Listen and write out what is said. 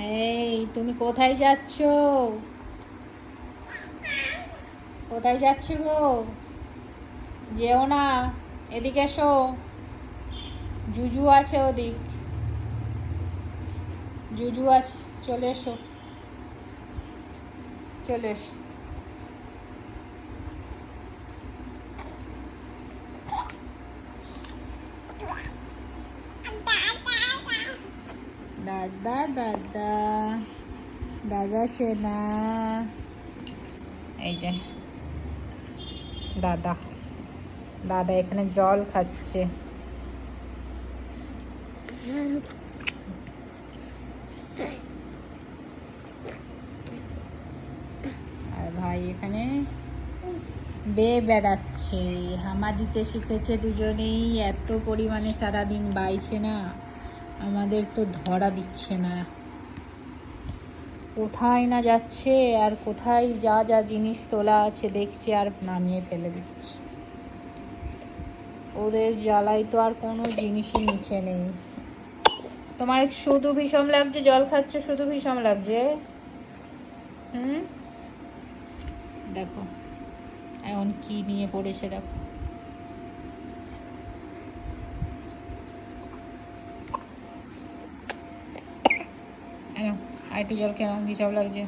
এই তুমি কোথায় যাচ্ছ? কোথায় যাচ্ছ গো? যেও না, এদিকে এসো। জুজু আছে ওদিক, জুজু আছে, চলে এসো, চলে এসো। দাদা দাদা দাদা সেনা, এই যে দাদা, দাদা এখানে জল খাচ্ছে। আর ভাই এখানে বেয়ে বেড়াচ্ছে, হামা দিতে শিখেছে দুজনেই। এত পরিমাণে সারাদিন বাইছে না, আমাদের তো ধরা দিচ্ছে না। কোথায় না যাচ্ছে, আর কোথায় যা যা জিনিস তোলা আছে দেখছে আর নামিয়ে ফেলে দিচ্ছে। ওদের জ্বালাই তো আর কোনো জিনিসই নিচে নেই। তোমার শুধু ভীষণ লাগছে, জল খাচ্ছ শুধু ভীষণ লাগছে। দেখো এখন কি নিয়ে পড়েছে, দেখো। আর একটু জল খেলাম, ভীষণ লাগছে।